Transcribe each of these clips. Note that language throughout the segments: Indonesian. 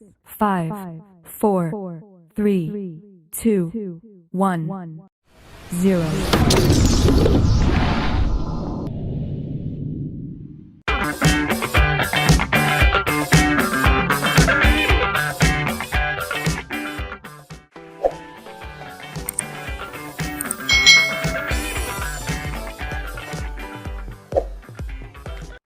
5, 4, 3, 2, 1, 0.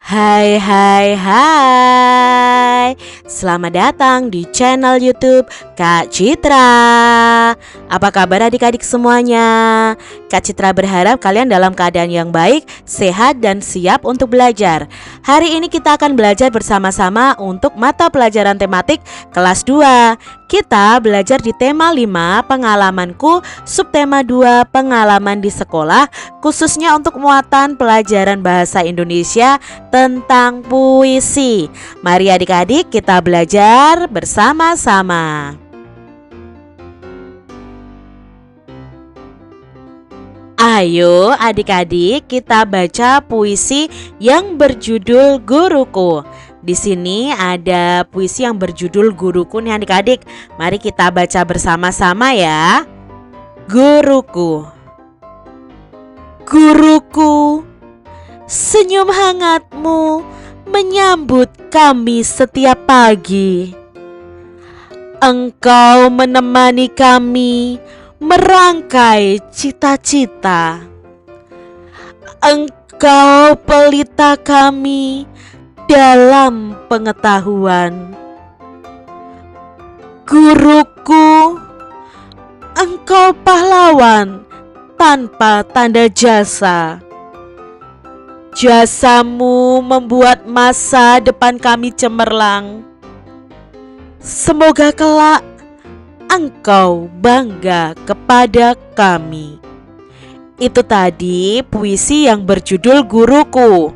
Hai hai hai, selamat datang di channel YouTube Kak Citra. Apa kabar adik-adik semuanya? Kak Citra berharap kalian dalam keadaan yang baik, sehat dan siap untuk belajar. Hari ini kita akan belajar bersama-sama untuk mata pelajaran tematik kelas 2. Kita belajar di tema 5 pengalamanku, subtema 2 pengalaman di sekolah, khususnya untuk muatan pelajaran bahasa Indonesia tentang puisi. Mari adik-adik kita belajar bersama-sama. Ayo adik-adik kita baca puisi yang berjudul Guruku. Di sini ada puisi yang berjudul Guruku nih adik-adik. Mari kita baca bersama-sama ya. Guruku. Guruku, senyum hangatmu menyambut kami setiap pagi. Engkau menemani kami merangkai cita-cita. Engkau pelita kami dalam pengetahuan. Guruku, engkau pahlawan tanpa tanda jasa. Jasamu membuat masa depan kami cemerlang. Semoga kelak engkau bangga kepada kami. Itu tadi puisi yang berjudul Guruku.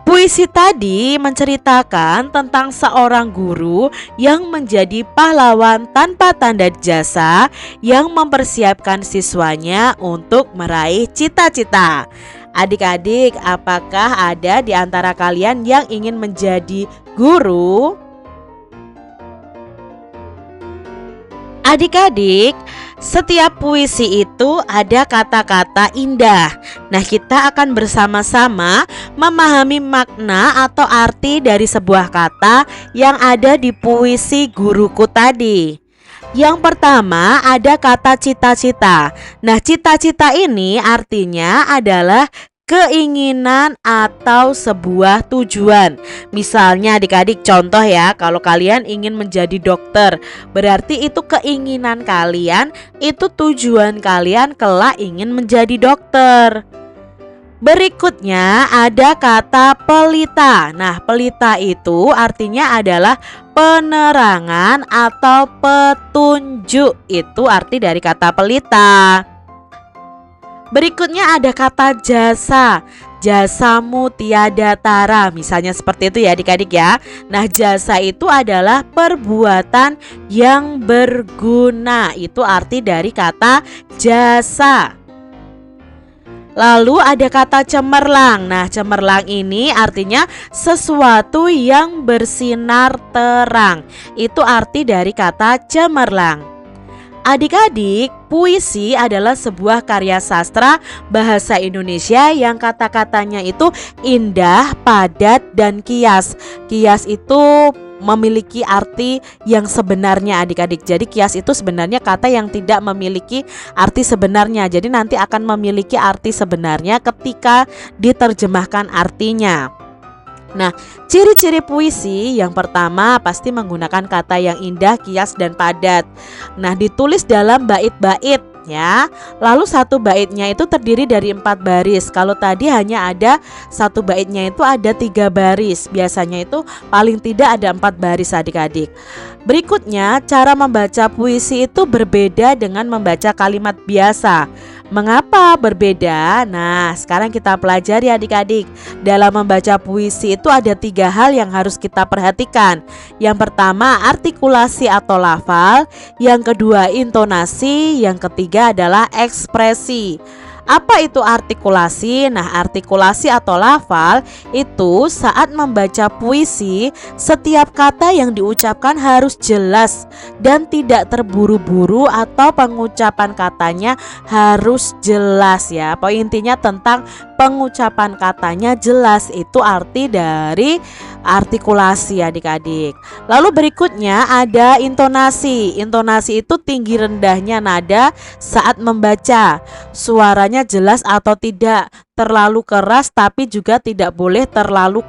Puisi tadi menceritakan tentang seorang guru yang menjadi pahlawan tanpa tanda jasa yang mempersiapkan siswanya untuk meraih cita-cita. Adik-adik, apakah ada di antara kalian yang ingin menjadi guru? Adik-adik, setiap puisi itu ada kata-kata indah. Nah, kita akan bersama-sama memahami makna atau arti dari sebuah kata yang ada di puisi Guruku tadi. Yang pertama ada kata cita-cita. Nah, cita-cita ini artinya adalah keinginan atau sebuah tujuan. Misalnya adik-adik contoh ya, kalau kalian ingin menjadi dokter, berarti itu keinginan kalian, itu tujuan kalian kelak ingin menjadi dokter. Berikutnya ada kata pelita. Nah, pelita itu artinya adalah penerangan atau petunjuk. Itu arti dari kata pelita. Berikutnya ada kata jasa. Jasamu tiada tara. Misalnya seperti itu ya adik-adik ya. Nah, jasa itu adalah perbuatan yang berguna. Itu arti dari kata jasa. Lalu ada kata cemerlang. Nah, cemerlang ini artinya sesuatu yang bersinar terang. Itu arti dari kata cemerlang. Adik-adik, puisi adalah sebuah karya sastra bahasa Indonesia yang kata-katanya itu indah, padat, dan kias. Kias itu memiliki arti yang sebenarnya adik-adik. Jadi kias itu sebenarnya kata yang tidak memiliki arti sebenarnya. Jadi nanti akan memiliki arti sebenarnya ketika diterjemahkan artinya. Nah, ciri-ciri puisi yang pertama pasti menggunakan kata yang indah, kias, dan padat. Nah, ditulis dalam bait-bait ya. Lalu satu baitnya itu terdiri dari 4 baris. Kalau tadi hanya ada satu baitnya itu ada 3 baris. Biasanya itu paling tidak ada 4 baris adik-adik. Berikutnya, cara membaca puisi itu berbeda dengan membaca kalimat biasa. Mengapa berbeda? Nah, sekarang kita pelajari adik-adik. Dalam membaca puisi itu ada 3 hal yang harus kita perhatikan. Yang pertama artikulasi atau lafal, yang kedua intonasi, yang ketiga adalah ekspresi. Apa itu artikulasi? Nah, artikulasi atau lafal itu saat membaca puisi, setiap kata yang diucapkan harus jelas dan tidak terburu-buru, atau pengucapan katanya harus jelas ya. Poin intinya tentang pengucapan katanya jelas, itu arti dari artikulasi adik-adik. Lalu berikutnya ada intonasi. Intonasi itu tinggi rendahnya nada saat membaca, suaranya jelas atau tidak, terlalu keras tapi juga tidak boleh terlalu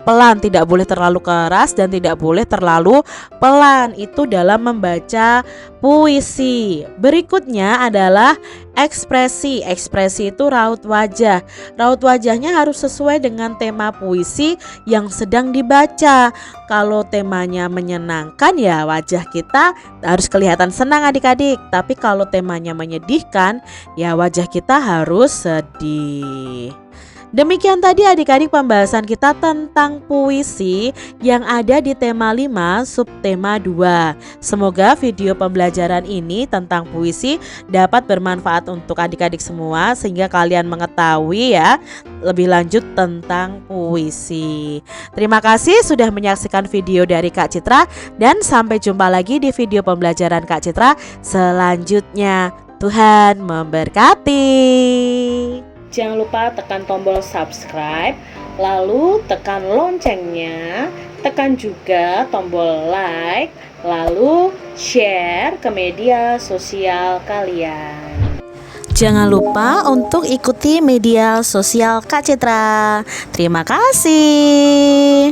pelan, tidak boleh terlalu keras dan tidak boleh terlalu pelan, itu dalam membaca puisi. Berikutnya adalah ekspresi. Ekspresi itu raut wajah. Raut wajahnya harus sesuai dengan tema puisi yang sedang dibaca. Kalau temanya menyenangkan ya wajah kita harus kelihatan senang adik-adik. Tapi kalau temanya menyedihkan ya wajah kita harus sedih. Demikian tadi adik-adik pembahasan kita tentang puisi yang ada di tema 5 subtema 2. Semoga video pembelajaran ini tentang puisi dapat bermanfaat untuk adik-adik semua, sehingga kalian mengetahui ya lebih lanjut tentang puisi. Terima kasih sudah menyaksikan video dari Kak Citra, dan sampai jumpa lagi di video pembelajaran Kak Citra selanjutnya. Tuhan memberkati. Jangan lupa tekan tombol subscribe, lalu tekan loncengnya, tekan juga tombol like, lalu share ke media sosial kalian. Jangan lupa untuk ikuti media sosial Kak Citra. Terima kasih.